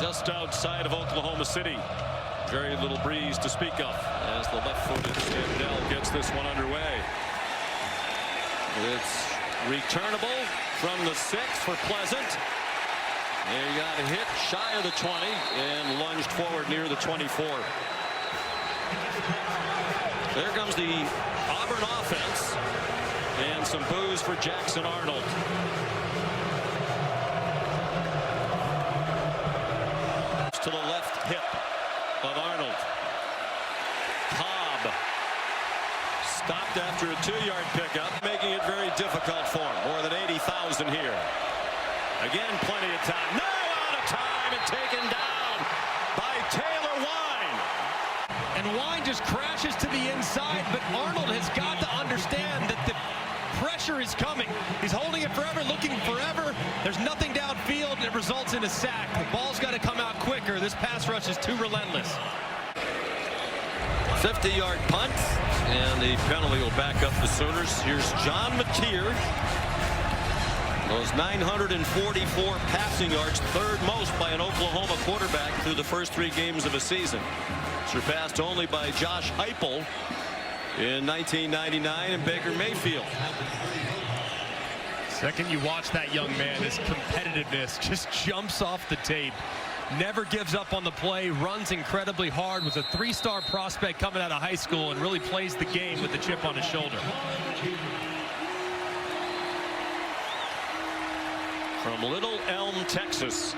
just outside of Oklahoma City. Very little breeze to speak of as the left-footed Sandell gets this one underway. It's returnable from the 6 for Pleasant. He got a hit shy of the 20 and lunged forward near the 24. There comes the Auburn offense and some boos for Jackson Arnold. To the left hip of Arnold. Cobb stopped after a 2-yard pickup, making it very difficult for him. More than 80,000 here. Again, plenty of time. No, out of time and taken down by Taylor Wine. And Wine just crashes to the inside, but Arnold has got to understand that the pressure is coming. He's holding it forever, looking forever. There's nothing downfield, and it results in a sack. The ball's got to come out quicker. This pass rush is too relentless. 50-yard punt, and the penalty will back up the Sooners. Here's John Mateer. Those 944 passing yards, third most by an Oklahoma quarterback through the first 3 games of a season. Surpassed only by Josh Heupel in 1999 and Baker Mayfield. Second you watch that young man, his competitiveness just jumps off the tape. Never gives up on the play, runs incredibly hard, was a 3-star prospect coming out of high school and really plays the game with the chip on his shoulder. From Little Elm, Texas,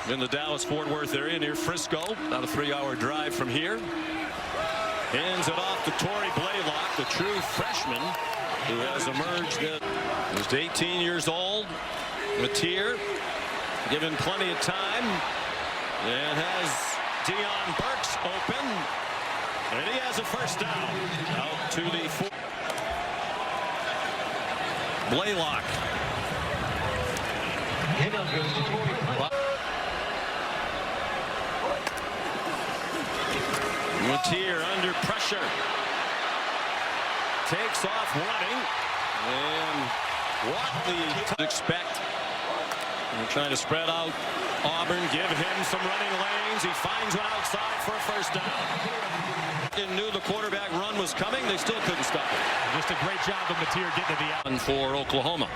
in the Dallas-Fort Worth area near Frisco, about a 3-hour drive from here. Hands it off to Tory Blaylock, the true freshman who has emerged. Just 18 years old. Mateer given plenty of time and has Deion Burks open, and he has a first down out to the 4. Blaylock. Mateer under pressure. Takes off running. And what the expect. They're trying to spread out Auburn, give him some running lanes. He finds one outside for a first down. They knew the quarterback run was coming. They still couldn't stop it. Just a great job of Mateer getting to the out. For Oklahoma.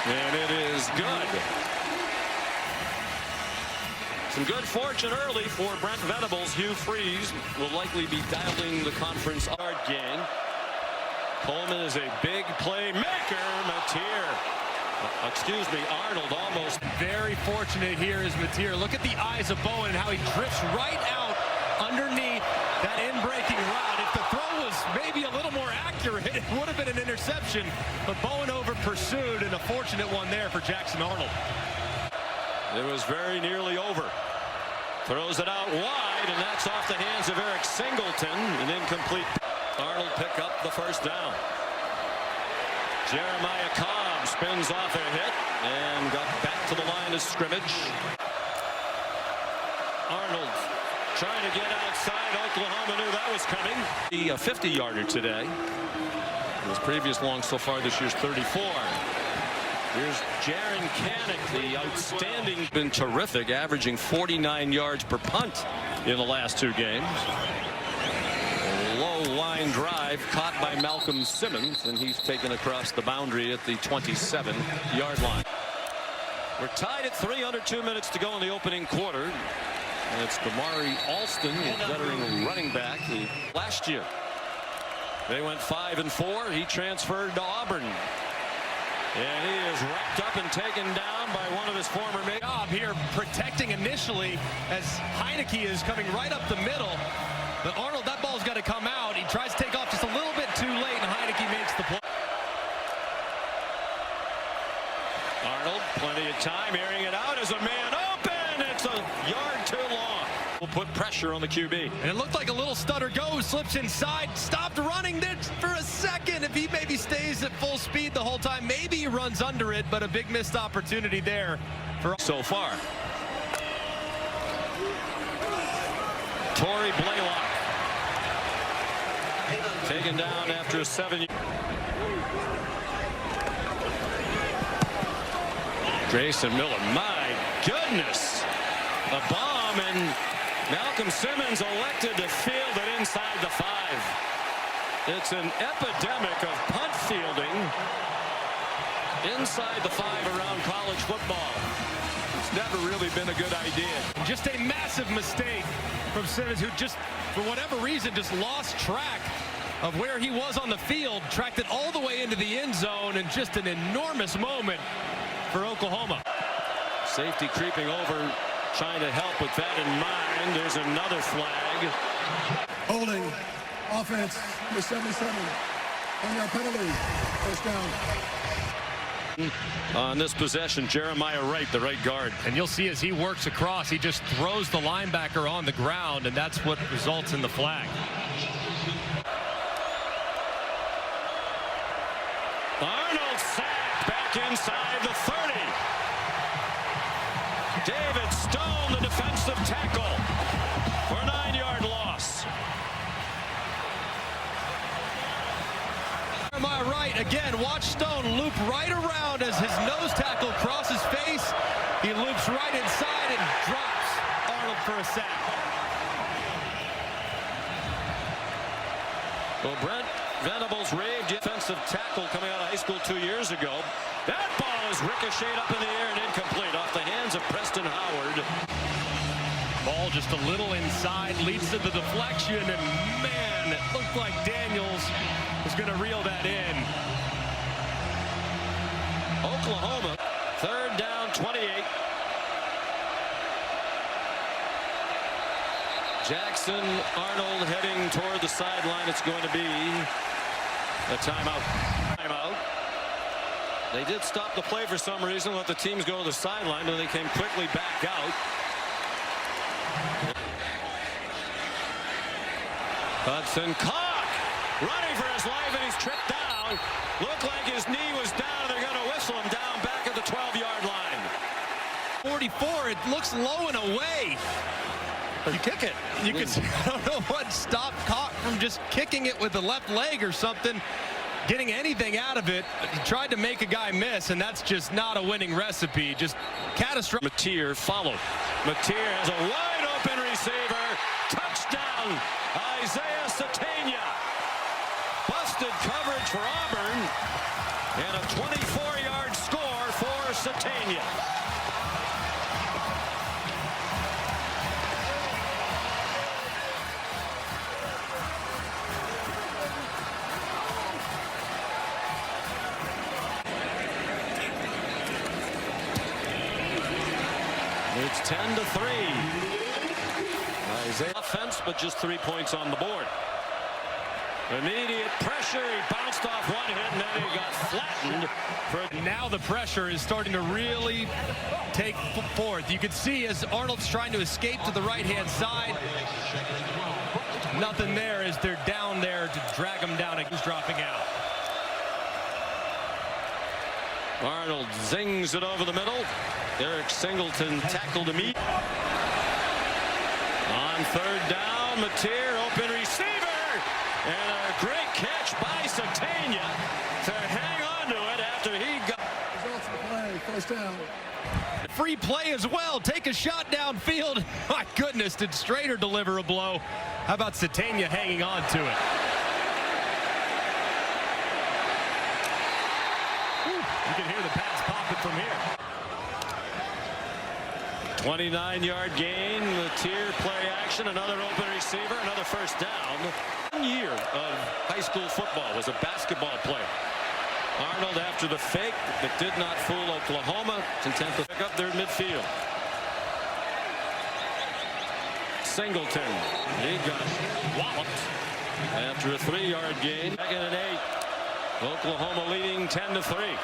And it is good. Some good fortune early for Brent Venables. Hugh Freeze will likely be dialing the conference yard gain. Coleman is a big playmaker. Mateer. Excuse me, Arnold almost. Very fortunate here is Mateer. Look at the eyes of Bowen and how he drifts right out underneath that in-breaking route. If the throw was maybe a little more accurate, it would have been an interception. But Bowen over pursued, and a fortunate one there for Jackson Arnold. It was very nearly over. Throws it out wide, and that's off the hands of Eric Singleton. An incomplete. Arnold pick up the first down. Jeremiah Cobb spins off a hit and got back to the line of scrimmage. Arnold trying to get outside. Oklahoma knew that was coming. A 50-yarder today. His previous long so far this year's 34. Here's Jaron Kanik, the outstanding, been terrific, averaging 49 yards per punt in the last 2 games. A low line drive caught by Malcolm Simmons, and he's taken across the boundary at the 27-yard line. We're tied at 3 under 2 minutes to go in the opening quarter. And it's Damari Alston, the veteran running back, who last year they went 5-4. He transferred to Auburn. And he is wrapped up and taken down by one of his former mates. Job here protecting initially as Heineke is coming right up the middle. But Arnold, that ball's got to come out. He tries to take off just a little bit too late, and Heineke makes the play. Arnold, plenty of time, airing it out as a man open. It's a yard too long. Will put pressure on the QB. And it looked like a little stutter go, slips inside, stopped running there for a second. If he maybe stays at full speed the whole time, maybe he runs under it, but a big missed opportunity there for so far. Tory Blaylock taken down after a 7. Grayson Miller, my goodness, a bomb, and Malcolm Simmons elected to field it inside the 5. It's an epidemic of punt fielding inside the 5 around college football. It's never really been a good idea. Just a massive mistake from Simmons, who just, for whatever reason, just lost track of where he was on the field, tracked it all the way into the end zone, and just an enormous moment for Oklahoma. Safety creeping over, trying to help with that in mind. There's another flag. Holding, offense, number 77. 1-yard penalty, first down. On this possession, Jeremiah Wright, the right guard. And you'll see as he works across, he just throws the linebacker on the ground, and that's what results in the flag. Arnold sacked back inside the 30. David Stone, the defensive tackle, for a 9-yard loss. Jeremiah Wright, again, watch Stone loop right around as his nose tackle crosses face. He loops right inside and drops Arnold for a sack. Well, Brent Venables raved defensive tackle coming out of high school 2 years ago. That ball is ricocheted up in the air and incomplete off the hands of Preston Howard. Ball just a little inside, leads to the deflection, and man, it looked like Daniels was going to reel that in. Oklahoma, 3rd down, 28. Jackson Arnold heading toward the sideline. It's going to be a timeout. They did stop the play for some reason, let the teams go to the sideline, but they came quickly back out. Hudson Cock running for his life, and he's tripped down. Looked like his knee was down, and they're going to whistle him down back at the 12-yard line. 44, it looks low and away. You kick it. You can see, I don't know what stopped Cock from just kicking it with the left leg or something, getting anything out of it. He tried to make a guy miss, and that's just not a winning recipe. Just catastrophic. Mateer followed. Mateer has a wide open receiver. Touchdown, Isaiah Satania. Busted coverage for Auburn, and a 24-yard score for Satania. It's 10-3. Isaiah offense, but just 3 points on the board. Immediate pressure. He bounced off one hit, and then he got flattened. Now the pressure is starting to really take forth. You can see as Arnold's trying to escape to the right-hand side. Nothing there as they're down there to drag him down. He's dropping out. Arnold zings it over the middle. Eric Singleton tackled him. On 3rd down, Mateer, open receiver, and a great catch by Satania to hang on to it after he got. Results of the play, first down. Free play as well. Take a shot downfield. My goodness, did Strader deliver a blow? How about Satania hanging on to it? You can hear the pass popping from here. 29-yard gain. Mateer play action. Another open receiver. Another first down. 1 year of high school football was a basketball player. Arnold after the fake that did not fool Oklahoma. Content to pick up their midfield. Singleton. He got walloped after a 3-yard gain. 2nd and 8. Oklahoma leading 10-3.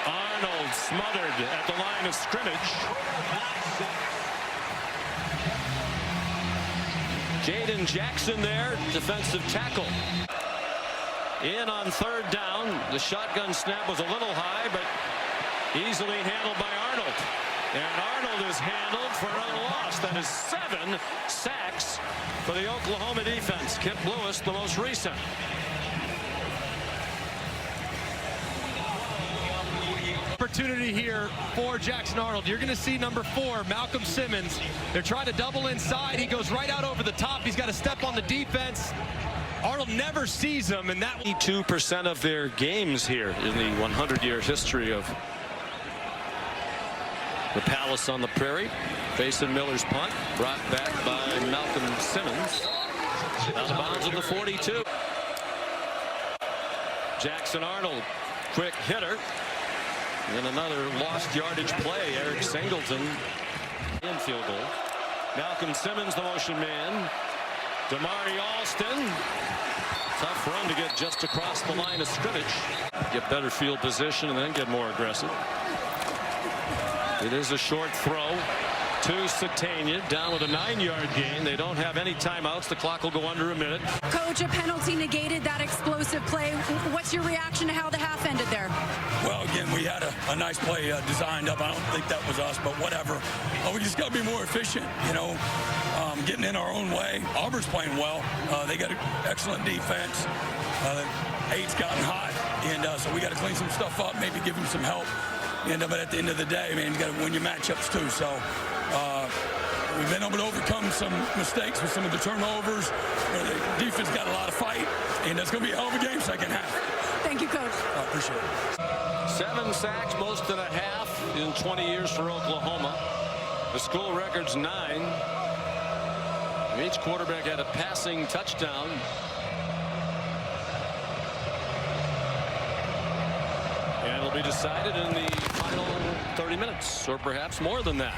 Arnold smothered at the line of scrimmage. Jaden Jackson there, defensive tackle. In on 3rd down. The shotgun snap was a little high, but easily handled by Arnold. And Arnold is handled for another loss. That is 7 sacks for the Oklahoma defense. Kip Lewis, the most recent. opportunity here for Jackson Arnold. You're going to see number 4, Malcolm Simmons. They're trying to double inside. He goes right out over the top. He's got to step on the defense. Arnold never sees him, and that 82% of their games here in the 100-year history of the Palace on the Prairie. Mason Miller's punt brought back by Malcolm Simmons. Out of bounds at the 42. Jackson Arnold, quick hitter. And another lost yardage play. Eric Singleton infield goal. Malcolm Simmons, the motion man. Damari Alston. Tough run to get just across the line of scrimmage. Get better field position and then get more aggressive. It is a short throw to Satania, down with a 9-yard gain. They don't have any timeouts. The clock will go under a minute. Coach, a penalty negated that explosive play. What's your reaction to how the half ended there? Well, again, we had a nice play designed up. I don't think that was us, but whatever. We just got to be more efficient, you know, getting in our own way. Auburn's playing well. They got an excellent defense. 8's gotten hot, and so we got to clean some stuff up, maybe give them some help. But at the end of the day, man, you got to win your matchups too. So we've been able to overcome some mistakes with some of the turnovers. The defense got a lot of fight, and that's going to be a hell of a game second half. Thank you, Coach. I appreciate it. 7 sacks, most and a half in 20 years for Oklahoma. The school record's 9. Each quarterback had a passing touchdown. And it'll be decided in the final 30 minutes, or perhaps more than that.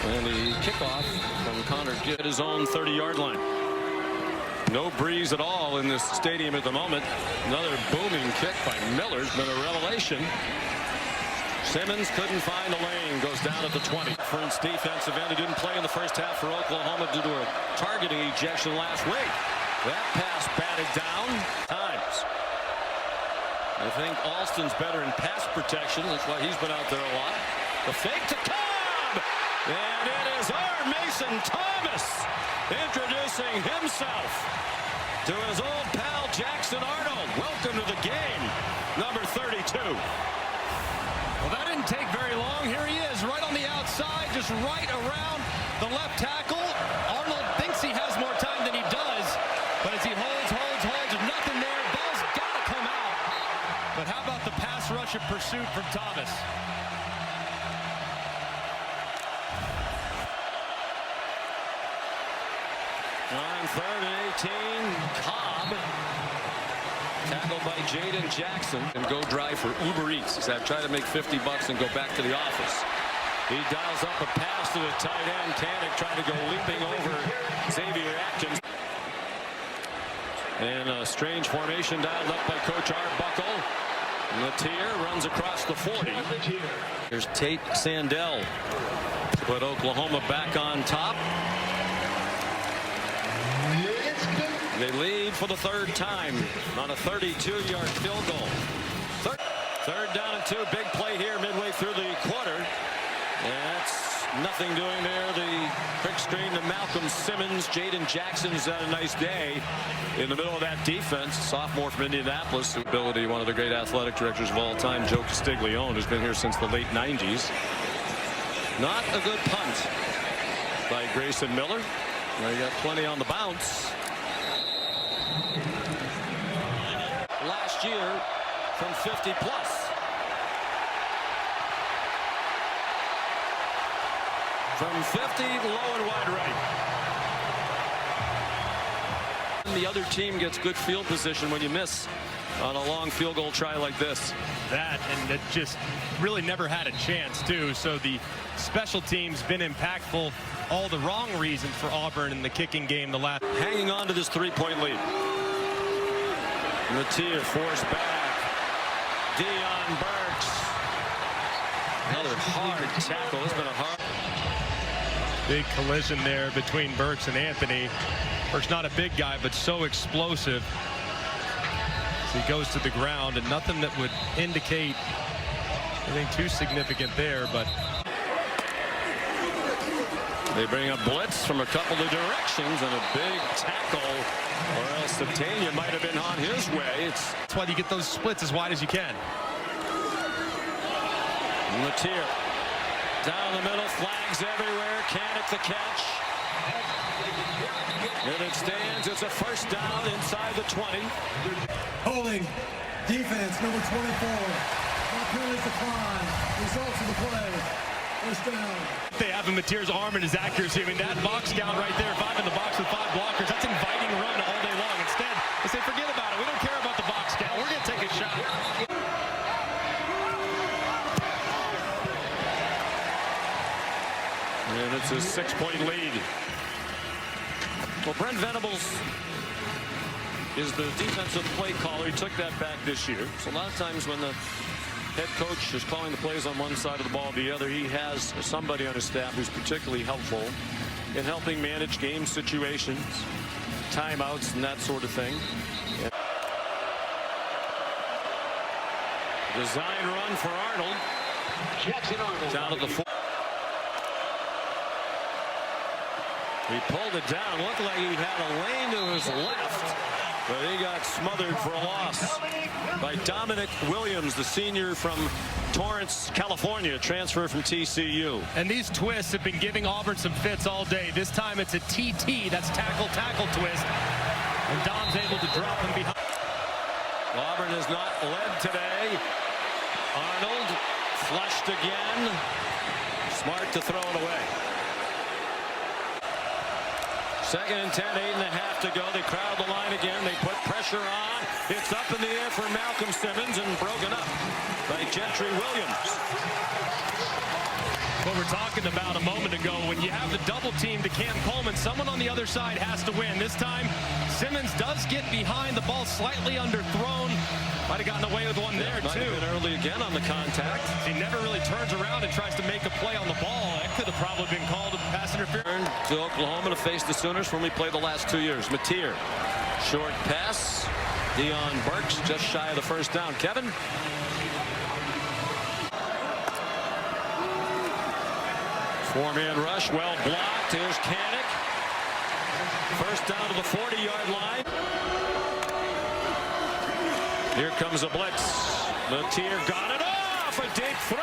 And the kickoff from Connor Gitt, his own 30-yard line. No breeze at all in this stadium at the moment. Another booming kick by Miller's been a revelation. Simmons couldn't find a lane, goes down at the 20. First defensive end, who didn't play in the first half for Oklahoma due to a targeting ejection last week. That pass batted down times. I think Alston's better in pass protection. That's why he's been out there a lot. The fake to Cobb! And it is our Mason Thomas introducing himself to his old pal Jackson Arnold. Welcome to the game, number 32. Well, that didn't take very long. Here he is, right on the outside, just right around the left tackle. Arnold thinks he has more time than he does, but as he holds, nothing there. Ball's got to come out. But how about the pass rush and pursuit from Thomas? On 3rd and 18, Cobb. Tackled by Jaden Jackson. And go drive for Uber Eats. He's try to make $50 and go back to the office. He dials up a pass to the tight end. Tannick trying to go leaping over Xavier Atkins. And a strange formation dialed up by Coach Arbuckle. Latier runs across the 40. Here's Tate Sandell. Put Oklahoma back on top. They lead for the 3rd time on a 32-yard field goal. Third down and 2. Big play here midway through the quarter. And that's nothing doing there. The quick screen to Malcolm Simmons. Jaden Jackson's had a nice day in the middle of that defense. Sophomore from Indianapolis. Ability, one of the great athletic directors of all time, Joe Castiglione, who's been here since the late 90s. Not a good punt by Grayson Miller. Now you got plenty on the bounce. Last year from 50 plus. From 50, low and wide right. And the other team gets good field position when you miss on a long field goal try like this. That, and it just really never had a chance, too. So the special teams been impactful. All the wrong reasons for Auburn in the kicking game. The last hanging on to this 3-point lead. Latier forced back. Deion Burks. Another hard tackle. It's been a hard. Big collision there between Burks and Anthony. Burks not a big guy, but so explosive. So he goes to the ground, and nothing that would indicate anything too significant there, but they bring a blitz from a couple of directions and a big tackle, or else Satania might have been on his way. That's why you get those splits as wide as you can. Matier down the middle, flags everywhere. Canick the catch. And it stands. It's a first down inside the 20. Holding. Defense, number 24. That penalty decline. Results of the play. First down. They have Matier's arm and his accuracy. I mean, that box count right there, 5 in the box with 5 blockers, that's inviting run all day long. Instead, they say, forget about it. We don't care about the box count. We're going to take a shot. And it's a 6-point lead. Well, Brent Venables is the defensive play caller. He took that back this year. So a lot of times when the head coach is calling the plays on one side of the ball or the other, he has somebody on his staff who's particularly helpful in helping manage game situations, timeouts, and that sort of thing. Design run for Arnold. Down at the 4. He pulled it down. Looked like he had a lane to his left, but he got smothered for a loss by Dominic Williams, the senior from Torrance, California, transfer from TCU. And these twists have been giving Auburn some fits all day. This time it's a TT, that's tackle twist. And Dom's able to drop him behind. Auburn has not led today. Arnold flushed again. Smart to throw it away. 2nd and 10, 8.5 to go. They crowd the line again. They put pressure on. It's up in the air for Malcolm Simmons and broken up by Gentry Williams. What we're talking about a moment ago, when you have the double team to Cam Coleman, someone on the other side has to win. This time, Simmons does get behind. The ball slightly underthrown. Might have gotten away with one there, might too. Have been early again on the contact. He never really turns around and tries to make a play on the ball. That could have probably been called a pass interference. To Oklahoma to face the Sooners when we played the last 2 years. Matier, short pass. Deion Burks just shy of the first down. Kevin? Four-man rush, well blocked. Here's Canick. First down to the 40-yard line. Here comes a blitz. Matier got it off. A deep throw.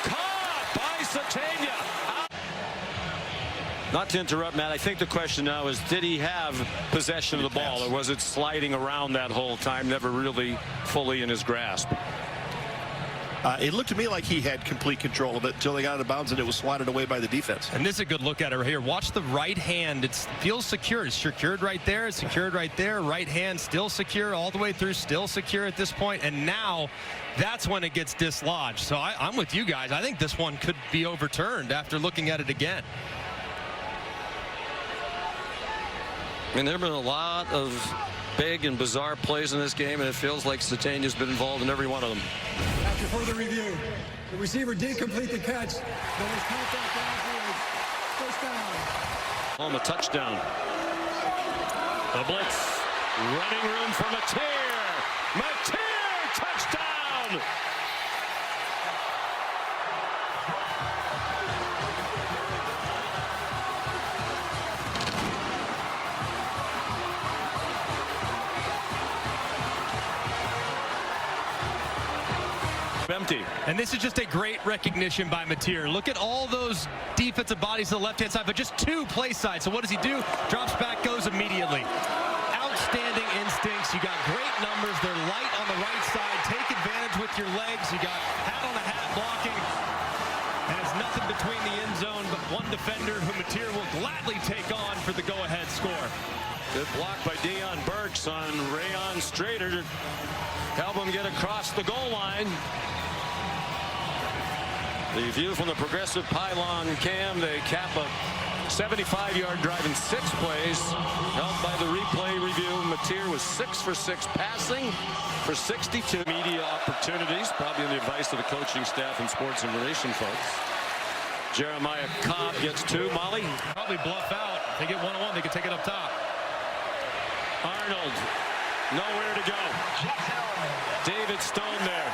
Caught by Satania. Not to interrupt, Matt, I think the question now is, did he have possession of the ball, or was it sliding around that whole time, never really fully in his grasp? It looked to me like he had complete control of it until they got out of bounds and it was swatted away by the defense. And this is a good look at it right here. Watch the right hand. It feels secure. It's secured right there. It's secured right there. Right hand still secure all the way through. Still secure at this point. And now that's when it gets dislodged. So I'm with you guys. I think this one could be overturned after looking at it again. I mean, there have been a lot of big and bizarre plays in this game, and it feels like Satania's been involved in every one of them. After further review, the receiver did complete the catch. There was contact afterwards. First down. Home a touchdown. The blitz. Running room for Matier. Matier, touchdown! Empty. And this is just a great recognition by Matier. Look at all those defensive bodies to the left-hand side, but just 2 play sides. So what does he do? Drops back, goes immediately. Outstanding instincts. You got great numbers. They're light on the right side. Take advantage with your legs. You got hat on a hat blocking. And it's nothing between the end zone but one defender who Matier will gladly take on for the go-ahead score. Good block by Deion Burks on Rayon Strader to help him get across the goal line. The view from the progressive pylon cam, they cap a 75-yard drive in 6 plays. Helped by the replay review. Matier was 6 for 6 passing for 62 media opportunities, probably in the advice of the coaching staff and sports information folks. Jeremiah Cobb gets 2. Molly? Probably bluff out. They get one-on-one. They can take it up top. Arnold, nowhere to go. David Stone there.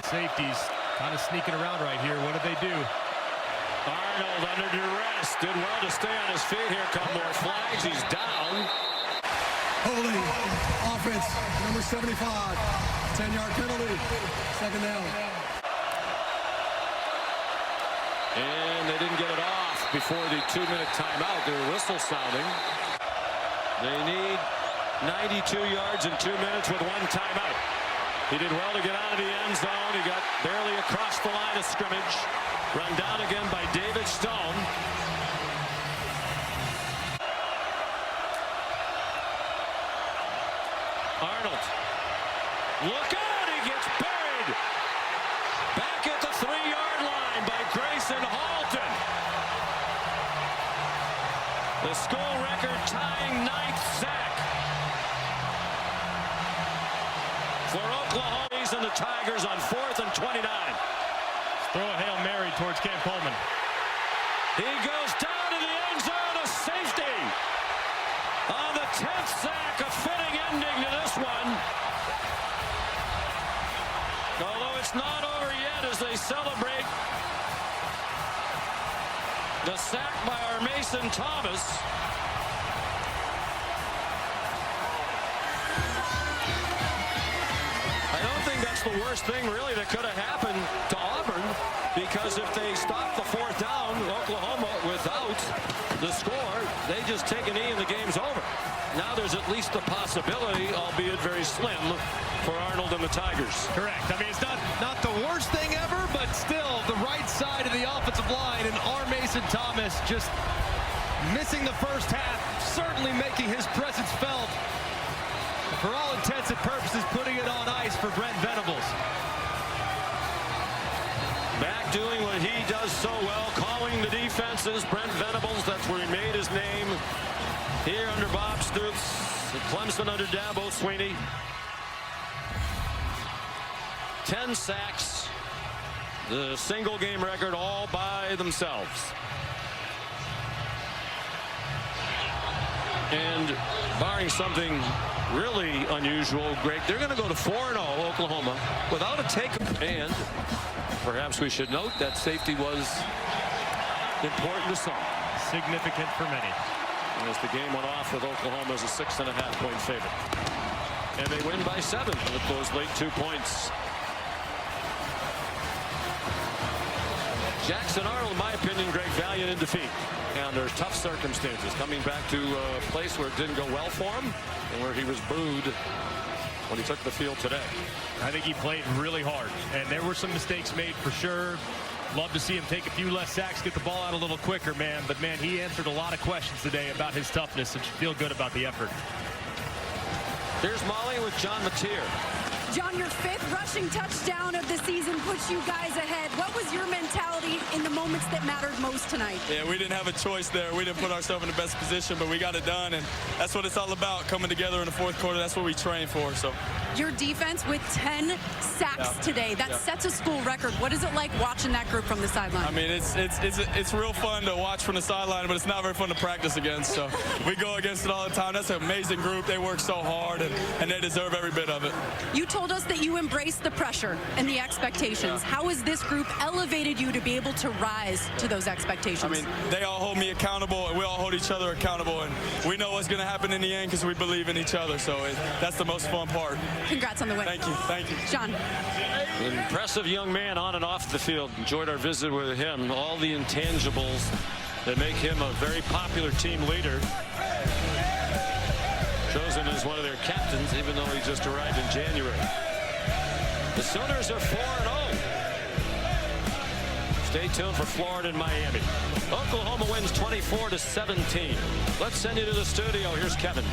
Safeties kind of sneaking around right here. What do they do? Arnold under duress. Did well to stay on his feet. Here come more flags. He's down. Holding. Offense, number 75. 10-yard penalty. Second down. And they didn't get it off before the 2-minute timeout. Their whistle sounding. They need 92 yards in 2 minutes with 1 timeout. He did well to get out of the end zone. He got barely across the line of scrimmage. Run down again by David Stone. Arnold. Look out! He gets buried. Back at the 3-yard line by Grayson Halton. The school record tying 9th sack for Oklahoma and the Tigers on 4th and 29. Throw a Hail Mary towards Cam Coleman. He goes down to the end zone, a safety. On the 10th sack, a fitting ending to this one. Although it's not over yet as they celebrate the sack by our Mason Thomas. The worst thing really that could have happened to Auburn, because if they stop the 4th down, Oklahoma without the score, they just take a knee and the game's over. Now there's at least a possibility, albeit very slim, for Arnold and the Tigers. Correct. I mean, it's not the worst thing ever, but still the right side of the offensive line, and R. Mason Thomas just missing the first half, certainly making his presence felt. For all intents and purposes, putting it on ice for Brent Venables. Back doing what he does so well, calling the defenses. Brent Venables, that's where he made his name. Here under Bob Stoops, Clemson under Dabo Swinney. 10 sacks, the single game record all by themselves. And barring something really unusual, Greg, they're going to go to 4-0 Oklahoma without a take. And perhaps we should note that safety was important to some. Significant for many. As the game went off with Oklahoma as a 6.5-point favorite. And they win by 7 with those late 2 points. Jackson Arnold, in my opinion, Greg, valiant in defeat. And there's tough circumstances coming back to a place where it didn't go well for him and where he was booed when he took the field today. I think he played really hard, and there were some mistakes made for sure. Love to see him take a few less sacks, get the ball out a little quicker, man. But, man, he answered a lot of questions today about his toughness, and should feel good about the effort. Here's Molly with John Mateer. John, your 5th rushing touchdown of the season puts you guys ahead. What was your mentality in the moments that mattered most tonight? Yeah, we didn't have a choice there. We didn't put ourselves in the best position, but we got it done, and that's what it's all about, coming together in the 4th quarter. That's what we train for. So your defense with 10 sacks today, that sets a school record. What is it like watching that group from the sideline? I mean, it's real fun to watch from the sideline, but it's not very fun to practice against. So we go against it all the time. That's an amazing group. They work so hard, and they deserve every bit of it. You told us that you embrace the pressure and the expectations. How has this group elevated you to be able to rise to those expectations? I mean, they all hold me accountable, and we all hold each other accountable, and we know what's going to happen in the end because we believe in each other. So that's the most fun part. Congrats on the win. Thank you. Thank you. John. An impressive young man on and off the field. Enjoyed our visit with him. All the intangibles that make him a very popular team leader. Chosen as one of their captains, even though he just arrived in January. The Sooners are 4-0. Stay tuned for Florida and Miami. Oklahoma wins 24-17. Let's send you to the studio. Here's Kevin.